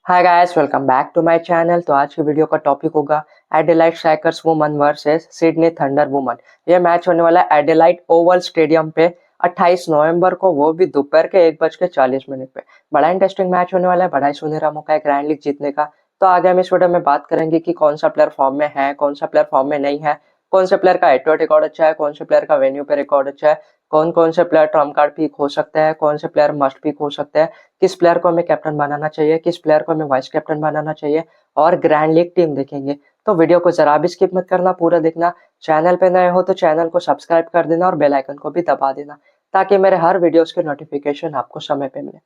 Hi guys, welcome back to my channel. तो आज की वीडियो का टॉपिक होगा Adelaide Strikers women versus Sydney Thunder women. ये मैच होने वाला है एडिलेड ओवल स्टेडियम पे 28 नवंबर को, वो भी दोपहर के 1:40 पे। बड़ा इंटरेस्टिंग मैच होने वाला है, बड़ा ही सुनहरा मौका है ग्रैंड लीग जीतने का। तो आगे हम इस वीडियो में बात करेंगे कि कौन सा प्लेयर फॉर्म में है, कौन सा प्लेयर फॉर्म में नहीं है, कौन से प्लेयर का हेड टू हेड रिकॉर्ड अच्छा है, कौन से प्लेयर का वेन्यू पे रिकॉर्ड अच्छा है, कौन कौन से प्लेयर ट्रम्प कार्ड पिक हो सकते हैं, कौन से प्लेयर मस्ट पिक हो सकते हैं, किस प्लेयर को हमें कैप्टन बनाना चाहिए, किस प्लेयर को हमें वाइस कैप्टन बनाना चाहिए, और ग्रैंड लीग टीम देखेंगे। तो वीडियो को जरा भी स्किप मत करना, पूरा देखना। चैनल पे नए हो तो चैनल को सब्सक्राइब कर देना और बेल आइकन को भी दबा देना, ताकि मेरे हर वीडियोस के नोटिफिकेशन आपको समय पे मिले।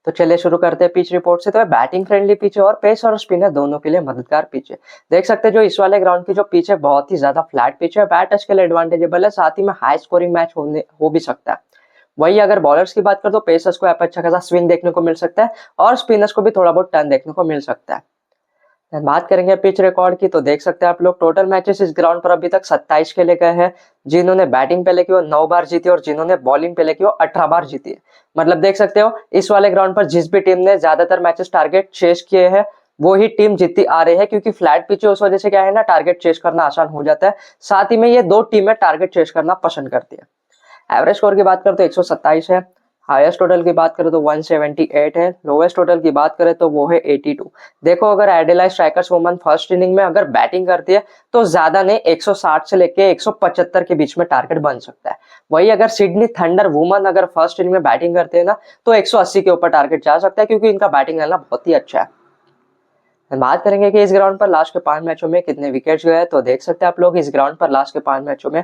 तो चलिए शुरू करते हैं पिच रिपोर्ट से। तो बैटिंग फ्रेंडली पिच है और पेस और स्पिनर दोनों के लिए मददगार पिच है। देख सकते हैं जो इस वाले ग्राउंड की जो पिच है बहुत ही ज्यादा फ्लैट पिच है, बैटर्स के लिए एडवांटेजेबल है, साथ ही में हाई स्कोरिंग मैच हो भी सकता है। वही अगर बॉलर्स की बात करें तो पेसर्स को यहाँ पे अच्छा खासा स्विंग देखने को मिल सकता है और स्पिनर्स को भी थोड़ा बहुत टर्न देखने को मिल सकता है। बात करेंगे पिच रिकॉर्ड की, तो देख सकते हैं आप लोग टोटल मैचेस इस ग्राउंड पर अभी तक 27 खेले गए हैं। जिन्होंने बैटिंग पहले की वो 9 बार जीती और जिन्होंने बॉलिंग पहले की वो 18 बार जीती है। मतलब देख सकते हो इस वाले ग्राउंड पर जिस भी टीम ने ज्यादातर मैचेस टारगेट चेस किए हैं वो ही टीम जीतती आ रही है, क्योंकि फ्लैट पिच है उस वजह से क्या है ना, टारगेट चेस करना आसान हो जाता है। साथ ही में ये दो टीमें टारगेट चेस करना पसंद करती है। एवरेज स्कोर की बात करें तो 127 है। हाईएस्ट टोटल की बात करें तो 178 है। लोवेस्ट टोटल की बात करें तो वो है 82। देखो अगर Adelaide Strikers woman first inning में अगर बैटिंग करती है तो ज्यादा नहीं 160 से लेके 175 के बीच में टारगेट बन सकता है। वही अगर सिडनी थंडर वुमन अगर फर्स्ट इनिंग में बैटिंग करते हैं ना तो 180 के ऊपर टारगेट जा सकता है, क्योंकि इनका बैटिंग लाइनअप बहुत ही अच्छा है। बात करेंगे कि इस ग्राउंड पर लास्ट के 5 मैचों में कितने विकेट्स गए, तो देख सकते हैं आप लोग इस ग्राउंड पर लास्ट के 5 मैचों में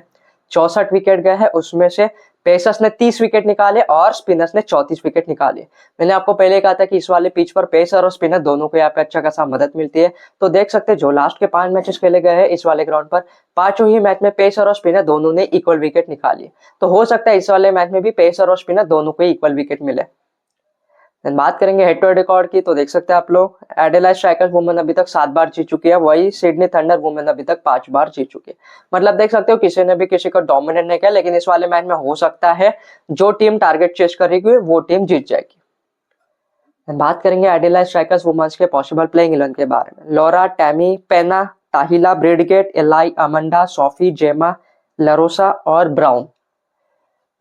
64 विकेट गए हैं। उसमें से पेसर्स ने 30 विकेट निकाले और स्पिनर्स ने 34 विकेट निकाले। मैंने आपको पहले कहा था कि इस वाले पिच पर पेसर और स्पिनर दोनों को यहाँ पे अच्छा खासा मदद मिलती है। तो देख सकते हैं जो लास्ट के 5 मैचेस खेले गए हैं इस वाले ग्राउंड पर, पांचों ही मैच में पेसर और स्पिनर दोनों ने इक्वल विकेट निकाली। तो हो सकता है इस वाले मैच में भी पेसर और स्पिनर दोनों को इक्वल विकेट मिले। Then बात करेंगे हेड टू हेड रिकॉर्ड की, तो देख सकते हैं आप लोग एडिलेड स्ट्राइकर्स वुमेन अभी तक 7 बार जीत चुकी है, वही सिडनी थंडर वुमेन अभी तक 5 बार जीत चुकी है। मतलब देख सकते हो किसी ने भी किसी को डोमिनेट नहीं किया, लेकिन इस वाले मैच में हो सकता है जो टीम टारगेट चेस करेगी वो टीम जीत जाएगी। Then बात करेंगे एडिलेड स्ट्राइकर्स वुमेन्स के पॉसिबल प्लेइंग 11 के बारे में। लॉरा, टैमी, पेना, ताहिला ब्रेडगेट, एलाई, अमंडा, सोफी, जेमा, लरोसा और ब्राउन।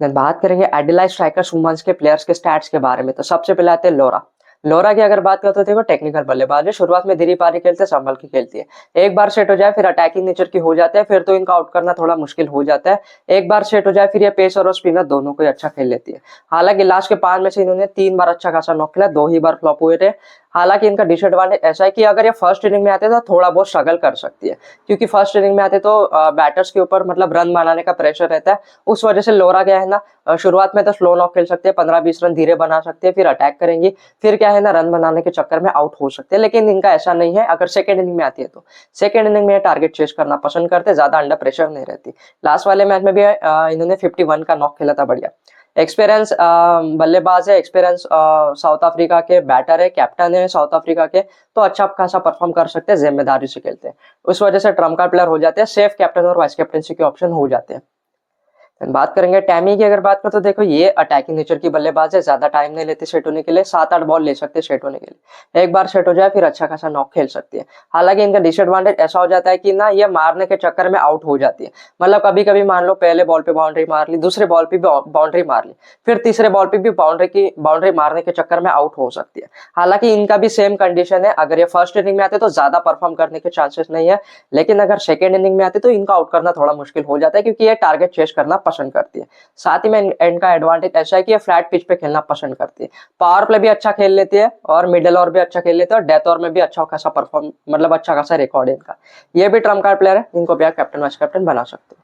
देन बात करेंगे एडिलेड स्ट्राइकर्स वुमेन्स के प्लेयर्स के स्टैट्स के बारे में। तो सबसे पहले आते हैं लोरा। लोरा की अगर बात करते हो देखो टेक्निकल बल्लेबाज है, शुरुआत में धीरे पारी खेलते संभल के खेलती है। एक बार सेट हो जाए फिर अटैकिंग नेचर की हो जाते हैं, फिर तो इनका आउट करना थोड़ा मुश्किल हो जाता है। एक बार सेट हो जाए फिर ये पेसर और स्पिनर दोनों को अच्छा खेल लेती है। हालांकि लास्ट के 5 में से इन्होंने 3 बार अच्छा खासा नॉक खेला, 2 ही बार फ्लॉप हुए थे। हालांकि इनका डिसएडवांटेज ऐसा है कि अगर ये फर्स्ट इनिंग में आते तो थोड़ा बहुत स्ट्रगल कर सकती है, क्योंकि फर्स्ट इनिंग में आते तो बैटर्स के ऊपर मतलब रन बनाने का प्रेशर रहता है। उस वजह से लोरा क्या है ना, शुरुआत में तो स्लो नॉक खेल सकते हैं, 15-20 रन धीरे बना सकते हैं, फिर अटैक करेंगी, फिर क्या है ना रन बनाने के चक्कर में आउट हो सकते हैं। लेकिन इनका ऐसा नहीं है, अगर सेकंड इनिंग में आती है तो सेकंड इनिंग में टारगेट चेस करना पसंद करते, ज्यादा अंडर प्रेशर नहीं रहती। लास्ट वाले मैच में भी इन्होंने 51 का नॉक खेला था, बढ़िया एक्सपीरियंस बल्लेबाज है, एक्सपीरियंस साउथ अफ्रीका के बैटर है, कैप्टन है साउथ अफ्रीका के, तो अच्छा खासा परफॉर्म कर सकते हैं, जिम्मेदारी से खेलते हैं। उस वजह से ट्रम्प कार्ड प्लेयर हो जाते हैं, सेफ कैप्टन और वाइस कैप्टनसी के ऑप्शन हो जाते हैं। बात करेंगे टैमी की अगर बात करें तो देखो ये अटैकिंग नेचर की बल्लेबाज है, ज्यादा टाइम नहीं लेती सेट होने के लिए, 7-8 बॉल ले सकते हैं सेट होने के लिए। एक बार सेट हो जाए फिर अच्छा खासा नॉक खेल सकती है। हालांकि इनका डिसएडवांटेज ऐसा हो जाता है कि ना ये मारने के चक्कर में आउट हो जाती है। मतलब कभी कभी मान लो पहले बॉल पे बाउंड्री मार ली, दूसरे बॉल पे भी बाउंड्री मार ली, फिर तीसरे बॉल पे भी बाउंड्री मारने के चक्कर में आउट हो सकती है। हालांकि इनका भी सेम कंडीशन है, अगर ये फर्स्ट इनिंग में आते तो ज्यादा परफॉर्म करने के चांसेस नहीं है, लेकिन अगर सेकेंड इनिंग में आते तो इनका आउट करना थोड़ा मुश्किल हो जाता है, क्योंकि ये टारगेट चेस करना पसंद करती है। साथ ही में इनका एडवांटेज ऐसा है कि ये फ्लैट पिच पे खेलना पसंद करती है, पावर प्ले भी अच्छा खेल लेती है और मिडिल ओवर भी अच्छा खेल लेती है, और डेथ ओवर में भी अच्छा खासा परफॉर्म मतलब अच्छा खासा रिकॉर्ड है इनका। ये भी ट्रम्प कार्ड प्लेयर है, इनको भी आप कैप्टन वाइस कैप्टन बना सकते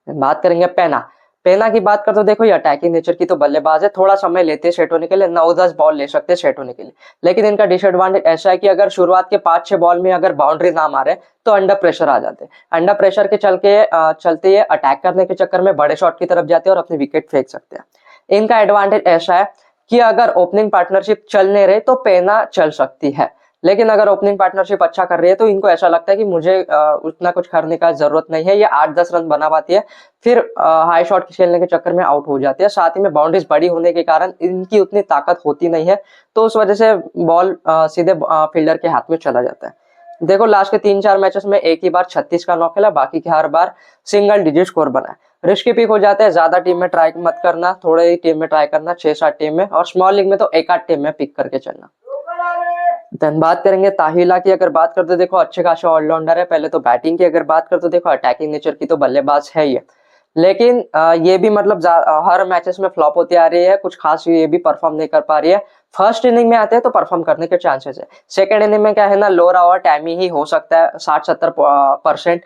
हैं। बात करेंगे पेना। पेना की बात करते तो देखो ये अटैकिंग नेचर की तो बल्लेबाज है, थोड़ा समय लेते हैं सेट होने के लिए, 9-10 बॉल ले सकते हैं सेट होने के लिए। लेकिन इनका डिसएडवांटेज ऐसा है कि अगर शुरुआत के 5-6 बॉल में अगर बाउंड्री ना मारे तो अंडर प्रेशर आ जाते हैं। अंडर प्रेशर के चलते ये अटैक करने के चक्कर में बड़े शॉट की तरफ जाते हैं और अपनी विकेट फेंक सकते हैं। इनका एडवांटेज ऐसा है कि अगर ओपनिंग पार्टनरशिप चल नहीं रहे तो पेना चल सकती है, लेकिन अगर ओपनिंग पार्टनरशिप अच्छा कर रही है तो इनको ऐसा लगता है कि मुझे उतना कुछ करने का जरूरत नहीं है, ये 8-10 रन बना पाती है, फिर हाई शॉट खेलने के चक्कर में आउट हो जाती है। साथ ही में बाउंड्रीज बड़ी होने के कारण इनकी उतनी ताकत होती नहीं है, तो उस वजह से बॉल सीधे फील्डर के हाथ में चला जाता है। देखो लास्ट के 3-4 मैचेस में एक ही बार 36 का नॉक खेला, बाकी के हर बार सिंगल डिजिट स्कोर बना है। रिस्की पिक हो जाते हैं, ज्यादा टीम में ट्राई मत करना, थोड़े ही टीम में ट्राई करना, 6-7 टीम में, और स्मॉल लीग में तो 1-8 टीम में पिक करके चलना। देन बात करेंगे ताहिला की। अगर बात करते देखो अच्छे खासे ऑलराउंडर है। पहले तो बैटिंग की अगर बात करते देखो अटैकिंग नेचर की तो बल्लेबाज है ये, लेकिन ये भी मतलब हर मैचेस में फ्लॉप होती आ रही है, कुछ खास ये भी परफॉर्म नहीं कर पा रही है। फर्स्ट इनिंग में आते हैं तो परफॉर्म करने के चांसेस है, सेकंड इनिंग में क्या है ना, लोअर ओवर टाइमी ही हो सकता है, 60-70%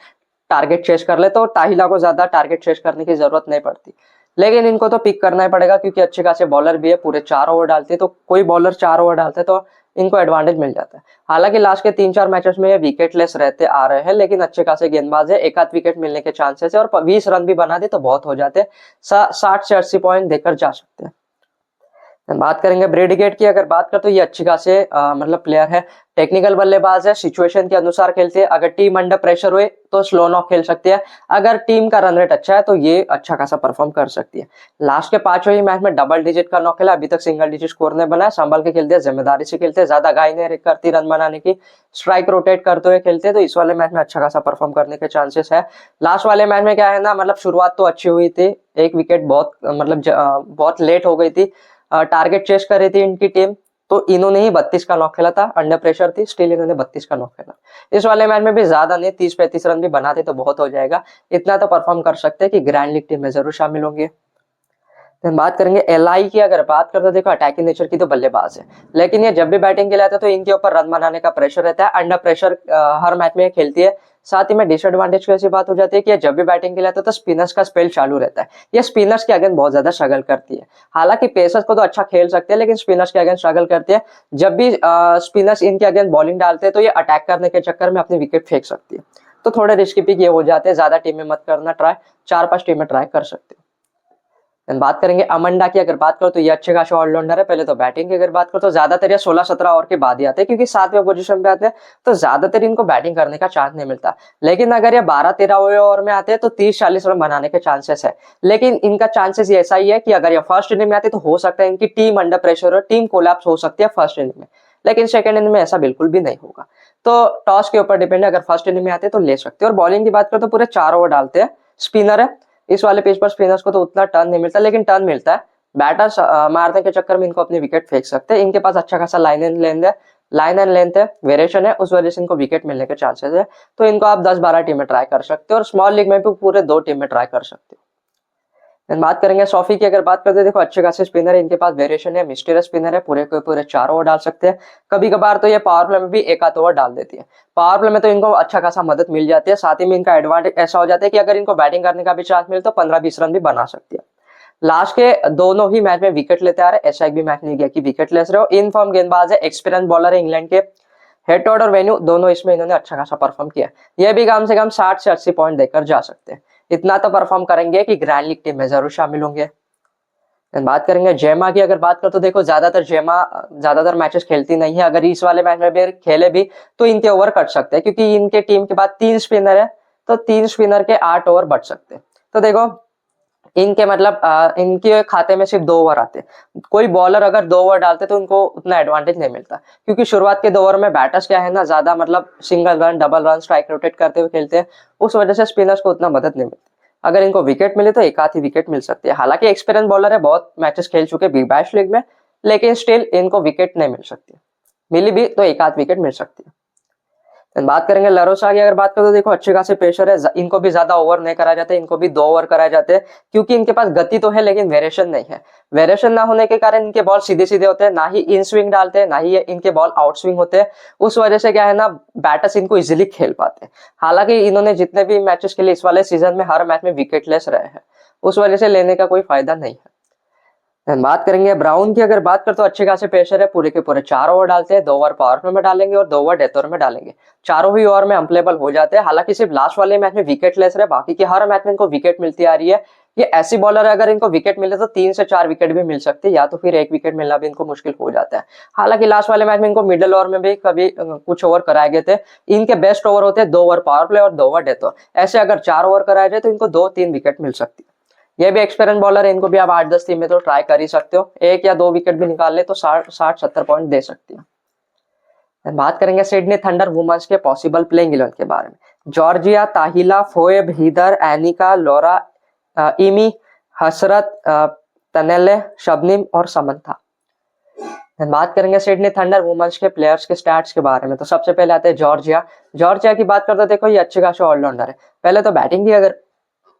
टारगेट चेस कर ले तो ताहिला को ज्यादा टारगेट चेस करने की जरूरत नहीं पड़ती। लेकिन इनको तो पिक करना ही पड़ेगा क्योंकि अच्छे खासे बॉलर भी है, पूरे 4 ओवर डालते हैं, तो कोई बॉलर 4 ओवर डालते हैं तो इनको एडवांटेज मिल जाता है। हालांकि लास्ट के 3-4 मैचेस में ये विकेटलेस रहते आ रहे हैं, लेकिन अच्छे खासे गेंदबाज है, एक आध विकेट मिलने के चांसेस है, और 20 रन भी बना दे तो बहुत हो जाते हैं, 60 से 80 पॉइंट देकर जा सकते हैं। बात करेंगे ब्रेडिगेट की। अगर बात करते तो ये अच्छी खासे मतलब प्लेयर है, टेक्निकल बल्लेबाज है, सिचुएशन के अनुसार खेलते हैं। अगर टीम अंडर प्रेशर हुए तो स्लो नॉक खेल सकती है, अगर टीम का रन रेट अच्छा है तो ये अच्छा खासा परफॉर्म कर सकती है। लास्ट के 5 ही मैच में डबल डिजिट का नॉक खेला, अभी तक सिंगल डिजिट स्कोर नहीं बनाया। संभल के खेलते हैं, जिम्मेदारी से खेलते हैं, ज्यादा गाय नहीं करती रन बनाने की, स्ट्राइक रोटेट करते हुए खेलते हैं, तो इस वाले मैच में अच्छा खासा परफॉर्म करने के चांसेस है। लास्ट वाले मैच में क्या है ना, मतलब शुरुआत तो अच्छी हुई थी, एक विकेट बहुत मतलब बहुत लेट हो गई थी, टारगेट चेस कर रही थी इनकी टीम, तो इन्होंने ही 32 का नॉक खेला था, अंडर प्रेशर थी, स्टिल इन्होंने 32 का नॉक खेला। इस वाले मैच में भी ज्यादा नहीं, 30-35 रन भी बनाते तो बहुत हो जाएगा, इतना तो परफॉर्म कर सकते हैं कि ग्रैंड लीग टीम में जरूर शामिल होंगे। फिर बात करेंगे एलआई की। अगर बात करते देखो अटैकिंग नेचर की तो बल्लेबाज है, लेकिन ये जब भी बैटिंग के लिए आते हैं तो इनके ऊपर रन बनाने का प्रेशर रहता है, अंडर प्रेशर हर मैच में खेलती है। साथ ही में डिसएडवांटेज की ऐसी बात हो जाती है कि जब भी बैटिंग के लिए आते हैं तो स्पिनर्स का स्पेल चालू रहता है, ये स्पिनर्स के अगेंस्ट बहुत ज्यादा स्ट्रगल करती है। हालांकि पेसर्स को तो अच्छा खेल सकते हैं, लेकिन स्पिनर्स के अगेंस्ट स्ट्रगल करती है। जब भी स्पिनर्स इनके अगेंस्ट बॉलिंग डालते हैं तो ये अटैक करने के चक्कर में अपनी विकेट फेंक सकती है, तो थोड़े रिस्की पिक ये हो जाते हैं। ज्यादा टीम में मत करना ट्राई, 4-5 टीम में ट्राई कर सकते हो। बात करेंगे अमंडा की। अगर बात करो तो ये अच्छे खासे ऑलराउंडर है। पहले तो बैटिंग की अगर बात करो तो ज्यादातर ये 16-17 ओवर के बाद ही आते हैं, क्योंकि 7वें पोजीशन पे आते हैं तो ज्यादातर इनको बैटिंग करने का चांस नहीं मिलता। लेकिन अगर ये 12-13वें ओवर में आते हैं तो 30-40 रन बनाने के चांसेस है। लेकिन इनका चांसेस ऐसा ही है कि अगर ये फर्स्ट इनिंग में आते तो हो सकता है इनकी टीम अंडर प्रेशर हो, टीम कोलैप्स हो सकती है फर्स्ट इनिंग में, लेकिन सेकंड इनिंग में ऐसा बिल्कुल भी नहीं होगा। तो टॉस के ऊपर डिपेंड है, अगर फर्स्ट इनिंग में आते तो ले सकते हैं। और बॉलिंग की बात करो तो पूरे 4 ओवर डालते हैं, स्पिनर है, इस वाले पेज पर स्पिनर्स को तो उतना टर्न नहीं मिलता, लेकिन टर्न मिलता है। बैटर्स मारने के चक्कर में इनको अपनी विकेट फेंक सकते हैं। इनके पास अच्छा खासा लाइन एंड लेंथ है, वेरिएशन है, उस वजह से इनको विकेट मिलने के चांसेस है। तो इनको आप 10-12 टीम में ट्राई कर सकते हो, और स्मॉल लीग में भी पूरे 2 टीम में ट्राई कर सकते हो। बात करेंगे सॉफी की। अगर बात करते हैं देखो अच्छे खासे स्पिनर है, इनके पास वेरिएशन है, मिस्टीरियस स्पिनर है, पूरे के पूरे 4 ओवर डाल सकते हैं। कभी कभार तो ये पावर प्ले में भी 1 आध ओवर डाल देती है। पावर प्ले में तो इनको अच्छा खासा मदद मिल जाती है, साथ ही में इनका एडवांटेज ऐसा हो जाता है कि अगर इनको बैटिंग करने का भी चांस मिले तो 15-20 रन भी बना सकती है। लास्ट के दोनों ही मैच में विकेट लेते आ रहे, ऐसा एक भी मैच नहीं गया कि विकेट लेस रहे हो। इन फॉर्म गेंदबाज है, एक्सपीरियंस बॉलर है इंग्लैंड के। हेड टू हेड और वेन्यू दोनों इसमें इन्होंने अच्छा खासा परफॉर्म किया, ये भी कम से कम 60 से 80 पॉइंट देकर जा सकते हैं। इतना तो परफॉर्म करेंगे कि ग्रैंड लीग टीम में जरूर शामिल होंगे। बात करेंगे जेमा की। अगर बात करो तो देखो ज्यादातर मैचेस खेलती नहीं है, अगर इस वाले मैच में भी खेले भी तो इनके ओवर कट सकते हैं, क्योंकि इनके टीम के बाद 3 स्पिनर है, तो 3 स्पिनर के 8 ओवर बच सकते हैं। तो देखो इनके मतलब इनके खाते में सिर्फ 2 ओवर आते हैं। कोई बॉलर अगर 2 ओवर डालते तो उनको उतना एडवांटेज नहीं मिलता, क्योंकि शुरुआत के 2 ओवर में बैटर्स क्या है ना, ज्यादा मतलब single run, double run, strike rotate करते हुए खेलते हैं, उस वजह से स्पिनर्स को उतना मदद नहीं मिलती। अगर इनको विकेट मिले तो एक आधी विकेट मिल सकती है। हालांकि एक्सपीरियंस बॉलर है, बहुत मैचेस खेल चुके बिग बैश लीग में, लेकिन स्टिल इनको विकेट नहीं मिल सकती, मिली भी तो एक आध विकेट मिल सकती है। बात करेंगे लरोसा की। अगर बात करें तो देखो अच्छे खासे पेशर है, इनको भी ज्यादा ओवर नहीं कराए जाते, इनको भी 2 ओवर कराए जाते हैं, क्योंकि इनके पास गति तो है लेकिन वेरिएशन नहीं है। वेरिएशन ना होने के कारण इनके बॉल सीधे सीधे होते हैं, ना ही इन स्विंग डालते हैं, ना ही इनके बॉल आउट स्विंग होते हैं। उस वजह से क्या है ना, बैटर्स इनको इजिली खेल पाते हैं। हालांकि इन्होंने जितने भी मैचेस खेले इस वाले सीजन में हर मैच में विकेटलेस रहे हैं, उस वजह से लेने का कोई फायदा नहीं है। Then बात करेंगे ब्राउन की, अगर बात करते तो अच्छे खासे पेशर है, पूरे के पूरे 4 ओवर डालते हैं, 2 ओवर पावर प्ले में डालेंगे और 2 ओवर डेथ ओवर में डालेंगे। चारों ही ओवर में अम्प्लेबल हो जाते हैं। हालांकि सिर्फ लास्ट वाले मैच में विकेट लेस रहे, बाकी के हर मैच में इनको विकेट मिलती आ रही है। ये ऐसी बॉलर है, अगर इनको विकेट मिले तो 3 से 4 विकेट भी मिल सकती है, या तो फिर 1 विकेट मिलना भी इनको मुश्किल हो जाता है। हालांकि लास्ट वाले मैच में इनको मिडिल ओवर में भी कभी कुछ ओवर कराए गए थे। इनके बेस्ट ओवर होते हैं 2 ओवर पावर प्ले और 2 ओवर डेथ ओवर। ऐसे अगर 4 ओवर कराए जाए तो इनको 2-3 विकेट मिल सकती है। ये भी एक्सपीरियंस बॉलर है, इनको भी आप 8-10 टीम में तो ट्राई कर ही सकते हो। 1 या 2 विकेट भी निकाल ले तो 60-70 पॉइंट दे सकती है। बात करेंगे सिडनी थंडर वुमेन्स के पॉसिबल प्लेइंग 11 के बारे में। जॉर्जिया, ताहिला, फोएब, हीदर, एनिका, लोरा, इमी, हसरत, तनेले, शबनीम और समंथा। बात करेंगे सिडनी थंडर वुमेन्स के प्लेयर्स के स्टैट्स के बारे में, तो सबसे पहले आते हैं जॉर्जिया। जॉर्जिया की बात करते देखो, ये अच्छे खासे ऑलराउंडर है। पहले तो बैटिंग की अगर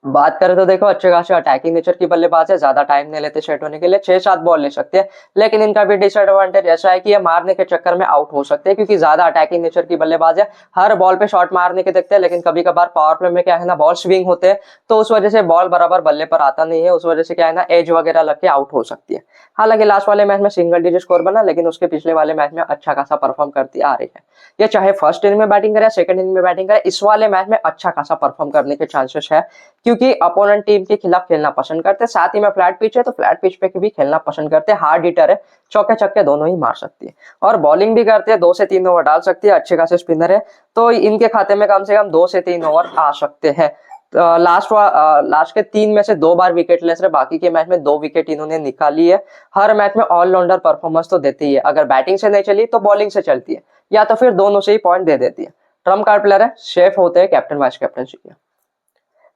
बात करें तो देखो, अच्छे खासे अटैकिंग नेचर की बल्लेबाज है, ज्यादा टाइम नहीं लेते सेट होने के लिए, 6-7 बॉल ले सकते हैं। लेकिन इनका भी डिसएडवांटेज ऐसा है कि ये मारने के चक्कर में आउट हो सकते हैं, क्योंकि ज्यादा अटैकिंग नेचर की बल्लेबाज है। हर बॉल पे शॉट मारने के देखते हैं, लेकिन कभी कभार पावर प्ले में क्या है ना, बॉल स्विंग होते हैं, तो उस वजह से बॉल बराबर बल्ले पर आता नहीं है। उस वजह से क्या है ना, एज वगैरह लग के आउट हो सकती है। हालांकि लास्ट वाले मैच में सिंगल डिजिट स्कोर बना, लेकिन उसके पिछले वाले मैच में अच्छा खासा परफॉर्म करती आ रही है। ये चाहे फर्स्ट इनिंग में बैटिंग करे, सेकंड इनिंग में बैटिंग करे, इस वाले मैच में अच्छा खासा परफॉर्म करने के चांसेस है, क्योंकि अपोनेंट टीम के खिलाफ खेलना पसंद करते हैं। साथ ही में फ्लैट पिच है, तो फ्लैट पिच पे भी खेलना पसंद करते हैं। हार्ड हिटर है, चौके छक्के दोनों ही मार सकती है और बॉलिंग भी करते हैं। 2 से 3 ओवर डाल सकती है, अच्छे खासे स्पिनर है, तो इनके खाते में कम से कम 2 से 3 ओवर आ सकते हैं। लास्ट के 3 में से 2 बार विकेट लेस रहे, बाकी के मैच में 2 विकेट इन्होंने निकाली है। हर मैच में ऑलराउंडर परफॉर्मेंस तो देती ही है, अगर बैटिंग से नहीं चली तो बॉलिंग से चलती है, या तो फिर दोनों से ही पॉइंट दे देती है। ट्रम्प कार्ड प्लेयर है, शेफ होते हैं कैप्टन वाइस कैप्टनशिप में।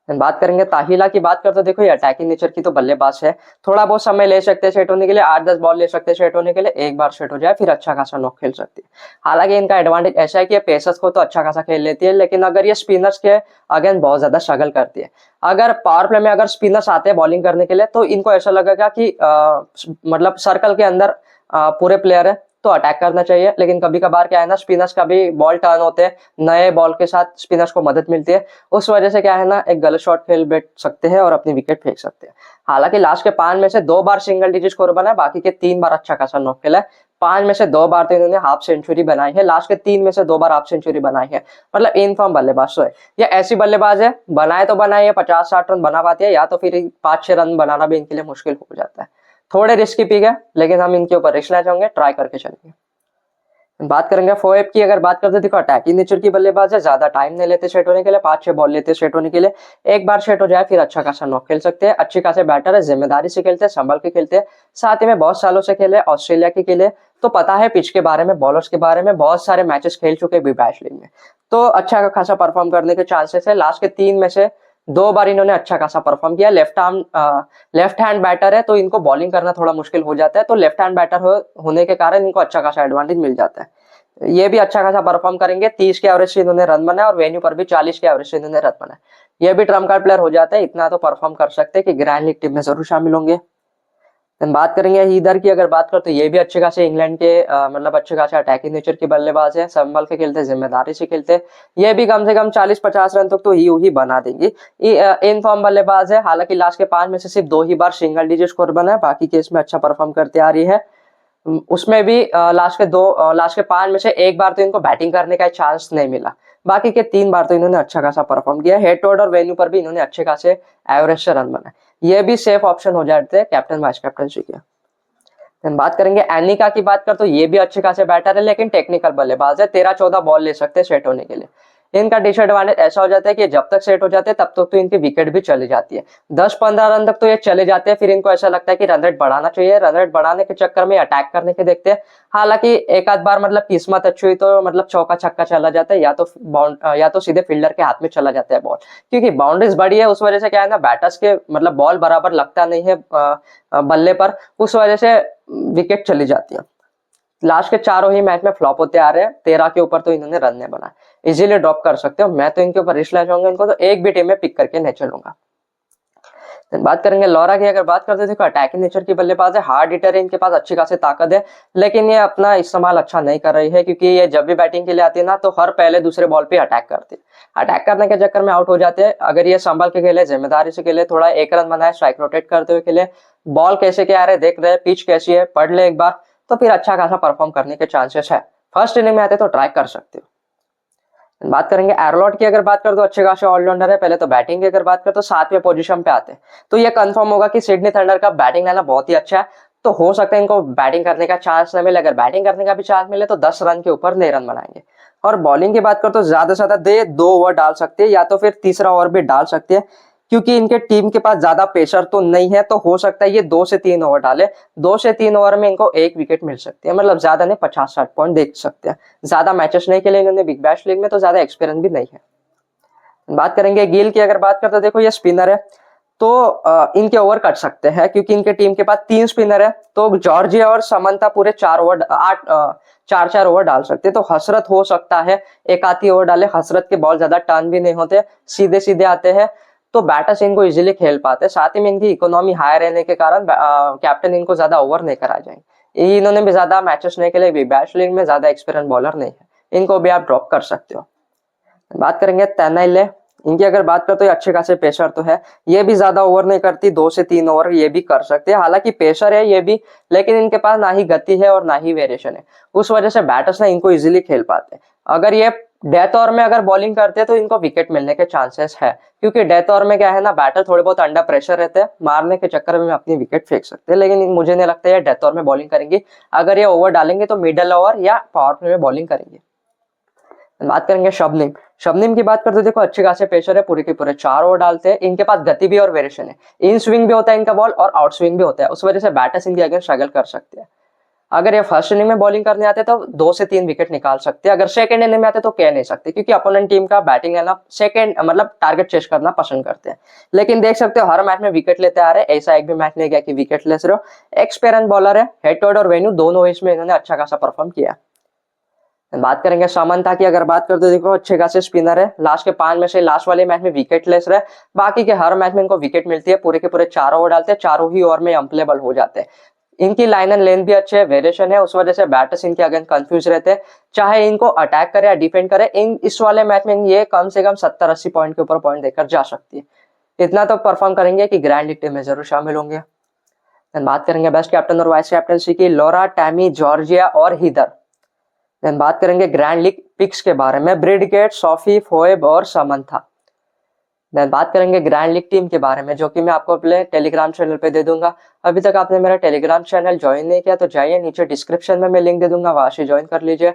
बात करेंगे ताहिला की, बात करते देखो, ये अटैकिंग नेचर की तो बल्लेबाज है। थोड़ा बहुत समय ले सकते हैं सेट होने के लिए, 8-10 बॉल ले सकते हैं सेट होने के लिए। एक बार सेट हो जाए फिर अच्छा खासा नॉक खेल सकती है। हालांकि इनका एडवांटेज ऐसा है कि ये पेसर्स को तो अच्छा खासा खेल लेती है, लेकिन अगर ये स्पिनर्स के अगेंस्ट बहुत ज्यादा स्ट्रगल करती है। अगर पावर प्ले में अगर स्पिनर्स आते हैं बॉलिंग करने के लिए, तो इनको ऐसा लगेगा कि मतलब सर्कल के अंदर पूरे प्लेयर है, तो अटैक करना चाहिए। लेकिन कभी कभार क्या है ना, स्पिनर्स का भी बॉल टर्न होते हैं, नए बॉल के साथ स्पिनर्स को मदद मिलती है। उस वजह से क्या है ना, एक गलत शॉट खेल बैठ सकते हैं और अपनी विकेट फेंक सकते हैं। हालांकि लास्ट के 5 में से 2 बार सिंगल डिजिट स्कोर बना है, बाकी के 3 बार अच्छा खासा नॉक खेला है। 5 में से 2 बार तो इन्होंने हाफ सेंचुरी बनाई है, लास्ट के 3 में से 2 बार हाफ सेंचुरी बनाई है। मतलब इन फॉर्म बल्लेबाज तो है। ये ऐसी बल्लेबाज है, बनाए तो बनाए है, 50-60 रन बना पाती है, या तो फिर 5-6 रन बनाना भी इनके लिए मुश्किल हो जाता है। थोड़े रिस्की पिक है, लेकिन हम इनके ऊपर रिस्क लेना चाहेंगे, ट्राई करके चलेंगे। बात करेंगे फोएब की, अगर बात करते देखो, अटैकिंग नेचर की बल्लेबाज है, ज्यादा टाइम नहीं लेते सेट होने के लिए, 5-6 बॉल लेते सेट होने के लिए। एक बार सेट हो जाए फिर अच्छा खासा नॉक खेल सकते हैं। अच्छे खासे बैटर है, जिम्मेदारी से खेलते हैं, संभल के खेलते हैं। साथ ही में बहुत सालों से खेले, ऑस्ट्रेलिया के खेले, तो पता है पिच के बारे में, बॉलर्स के बारे में, बहुत सारे मैचेस खेल चुके भी बैच लीग में, तो अच्छा खासा परफॉर्म करने के चांसेस है। लास्ट के 3 में से 2 बार इन्होंने अच्छा खासा परफॉर्म किया। लेफ्ट हैंड बैटर है, तो इनको बॉलिंग करना थोड़ा मुश्किल हो जाता है, तो लेफ्ट हैंड बैटर होने के कारण इनको अच्छा खासा एडवांटेज मिल जाता है। ये भी अच्छा खासा परफॉर्म करेंगे। 30 के एवरेज से इन्होंने रन बनाए और वेन्यू पर भी 40 के एवरेज से इन्होंने रन बनाए। ये भी ट्रम्प कार्ड प्लेयर हो जाते हैं, इतना तो परफॉर्म कर सकते हैं कि ग्रैंड लीग टीम में जरूर शामिल होंगे। बात करेंगे इधर की, अगर बात करते तो ये भी अच्छे खासे इंग्लैंड के मतलब अच्छे खासे अटैकिंग नेचर के बल्लेबाज है, संभल के खेलते, जिम्मेदारी से खेलते। ये भी कम से कम 40-50 रन तक तो ही बना देंगी। इन फॉर्म बल्लेबाज है। हालांकि लास्ट के 5 में से सिर्फ 2 ही बार सिंगल डिजिट स्कोर बना है, बाकी केस में अच्छा परफॉर्म करते आ रही है। उसमें भी लास्ट के 5 में से 1 बार तो इनको बैटिंग करने का चांस नहीं मिला, बाकी के 3 बार तो इन्होंने अच्छा खासा परफॉर्म किया। हेड टू हेड और वेन्यू पर भी इन्होंने अच्छे खासे एवरेज से रन बनाए। ये भी सेफ ऑप्शन हो जाते हैं कैप्टन वाइस कैप्टनशिप के। बात करेंगे एनिका की, बात कर तो ये भी अच्छे खासे बैटर है, लेकिन टेक्निकल बल्लेबाज है। 13-14 बॉल ले सकते हैं सेट होने के लिए। इनका डिसएडवांटेज ऐसा हो जाता है कि जब तक सेट हो जाते हैं तब तक तो इनकी विकेट भी चली जाती है। 10-15 रन तक तो ये चले जाते हैं, फिर इनको ऐसा लगता है कि रन रेट बढ़ाना चाहिए। रन रेट बढ़ाने के चक्कर में अटैक करने के देखते हैं। हालांकि एक आध बार मतलब किस्मत अच्छी हुई तो मतलब चौका छक्का चला जाता है, या तो सीधे फील्डर के हाथ में चला जाता है बॉल, क्योंकि बाउंड्रीज बड़ी है। उस वजह से क्या है ना, बैटर्स के मतलब बॉल बराबर लगता नहीं है बल्ले पर, उस वजह से विकेट चली जाती है। लास्ट के 4 ही मैच में फ्लॉप होते आ रहे हैं। 13 के ऊपर तो इन्होंने रन नहीं बनाए, इजीली ड्रॉप कर सकते हो। मैं तो इनके ऊपर रिस्क लेना चाहूंगा, इनको तो एक भी टीम में पिक करके नहीं चलूंगा। बात करेंगे लॉरा की। अगर बात करते हैं, देखो अटैकिंग नेचर की बल्लेबाज है, हार्ड हिटर है, इनके पास अच्छी खासी ताकत है, लेकिन ये अपना इस्तेमाल अच्छा नहीं कर रही है, क्योंकि ये जब भी बैटिंग के लिए आती है ना, तो हर पहले दूसरे बॉल पे अटैक करती है। अटैक करने के चक्कर में आउट हो जाते हैं। अगर ये संभल के खेले, जिम्मेदारी से खेले, थोड़ा एक रन बनाए, स्ट्राइक रोटेट करते हुए खेले, बॉल कैसे क्या आ रहे देख रहे, पिच कैसी है पढ़ ले एक बार, तो फिर अच्छा खासा परफॉर्म करने के चांसेस है। फर्स्ट इनिंग में आते तो ट्राई कर सकते हो। बात करेंगे एरोलॉट की। अगर बात कर तो अच्छे खासे ऑलराउंडर है। पहले तो बैटिंग की अगर बात कर तो 7वें पोजीशन पे आते हैं, तो ये कंफर्म होगा कि सिडनी थंडर का बैटिंग लाइनअप बहुत ही अच्छा है, तो हो सकता है इनको बैटिंग करने का चांस न मिले। अगर बैटिंग करने का भी चांस मिले तो 10 रन के ऊपर नहीं रन बनाएंगे। और बॉलिंग की बात कर तो ज्यादा से ज्यादा 2 ओवर डाल सकते हैं, या तो फिर तीसरा ओवर भी डाल सकते हैं, क्योंकि इनके टीम के पास ज्यादा पेसर तो नहीं है, तो हो सकता है ये 2 से 3 ओवर डाले। 2 से 3 ओवर में इनको 1 विकेट मिल सकती है, मतलब ज्यादा नहीं, 50-60 पॉइंट देख सकते हैं। ज्यादा मैचेस नहीं खेले इन्होंने बिग बैश लीग में, तो ज्यादा एक्सपीरियंस भी नहीं है। बात करेंगे गिल की। अगर बात करते देखो ये स्पिनर है, तो इनके ओवर कट सकते हैं, क्योंकि इनके टीम के पास 3 स्पिनर है, तो जॉर्जिया और समंता पूरे 4 ओवर डाल सकते हैं। तो हसरत हो सकता है एक आधी ओवर डाले। हसरत के बॉल ज्यादा टर्न भी नहीं होते, सीधे सीधे आते हैं, तो बैटर्स इनको इजीली खेल पाते हैं। साथ ही में इनकी इकोनॉमी हाई रहने के कारण कैप्टन इनको ज्यादा ओवर नहीं करा जाएंगे। इन्होंने भी ज्यादा मैचेस नहीं खेले, बैश लीग में ज्यादा एक्सपीरियंस बॉलर नहीं है, इनको भी आप ड्रॉप कर सकते हो। बात करेंगे तेनाइले। इनकी अगर बात करें तो ये अच्छे खासे पेसर तो है, ये भी ज्यादा ओवर नहीं करती, 2 से 3 ओवर ये भी कर सकते हैं। हालांकि पेसर है ये भी, लेकिन इनके पास ना ही गति है और ना ही वेरिएशन है, उस वजह से बैटर्स ना इनको इजीली खेल पाते हैं। अगर ये डेथ ओवर में अगर बॉलिंग करते हैं तो इनको विकेट मिलने के चांसेस है, क्योंकि डेथ ओवर में क्या है ना, बैटर थोड़े बहुत अंडर प्रेशर रहते हैं, मारने के चक्कर में अपनी विकेट फेंक सकते हैं। लेकिन मुझे नहीं लगता है डेथ ओवर में बॉलिंग करेंगी। अगर ये ओवर डालेंगे तो मिडल ओवर या पावर प्ले में बॉलिंग करेंगे। बात करेंगे शबनम। शबनम की बात करते देखो अच्छे खासे पेसर है, पूरे के पूरे 4 ओवर डालते हैं। इनके पास गति भी और वेरिएशन है, इन स्विंग भी होता है इनका बॉल और आउट स्विंग भी होता है, उस वजह से बैटर्स इनके अगेंस्ट स्ट्रगल कर सकते हैं। अगर ये फर्स्ट इनिंग में बॉलिंग करने आते तो 2 से 3 विकेट निकाल सकते हैं। अगर सेकंड इनिंग में आते तो कह नहीं सकते, क्योंकि अपोनेंट टीम का बैटिंग है ना, सेकंड मतलब टारगेट चेस करना पसंद करते हैं। लेकिन देख सकते हो हर मैच में विकेट लेते आ रहे हैं, ऐसा एक भी मैच नहीं गया कि विकेट ले रहे हो। एक्सपीरियंस बॉलर है, हेटवर्ड और वेन्यू दोनों इसमें इन्होंने अच्छा खासा परफॉर्म किया। बात करेंगे समंता की। अगर बात करते देखो अच्छे खासे स्पिनर है, लास्ट के 5 में से लास्ट वाले मैच में विकेट लेस रहे, बाकी के हर मैच में इनको विकेट मिलती है। पूरे के पूरे 4 ओवर डालते हैं, चारों ही ओवर में अम्पलेबल हो जाते हैं। इनकी लाइन एंड लेंथ भी अच्छे है, वेरिएशन है, उस वजह से बैटर्स इनके अगेंस्ट कंफ्यूज रहते हैं, चाहे इनको अटैक करे या डिफेंड करे। इस वाले मैच में ये कम से कम 70-80 पॉइंट के ऊपर पॉइंट देकर जा सकती है। इतना तो परफॉर्म करेंगे कि ग्रैंड लीग टीम में जरूर शामिल होंगे। बात करेंगे बेस्ट कैप्टन और वाइस कैप्टनसी की। लॉरा, टैमी, जॉर्जिया और हीदर। देन बात करेंगे ग्रैंड लीग पिक्स के बारे में। ब्रिडगेट, सोफी, फोएब और समंथा। देन बात करेंगे ग्रैंड लीग टीम के बारे में, जो कि मैं आपको अपने टेलीग्राम चैनल पे दे दूंगा। अभी तक आपने मेरा टेलीग्राम चैनल ज्वाइन नहीं किया तो जाइए, नीचे डिस्क्रिप्शन में मैं लिंक दे दूंगा, वहां से ज्वाइन कर लीजिए।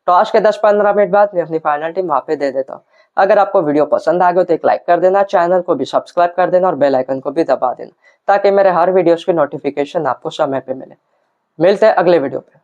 टॉस के 10-15 मिनट बाद मैं अपनी फाइनल टीम वहां पे दे देता हूँ। अगर आपको वीडियो पसंद आ गया तो एक लाइक कर देना, चैनल को भी सब्सक्राइब कर देना और बेल आइकन को भी दबा देना, ताकि मेरे हर वीडियोस की नोटिफिकेशन आपको समय पे मिले। मिलते हैं अगले वीडियो पे।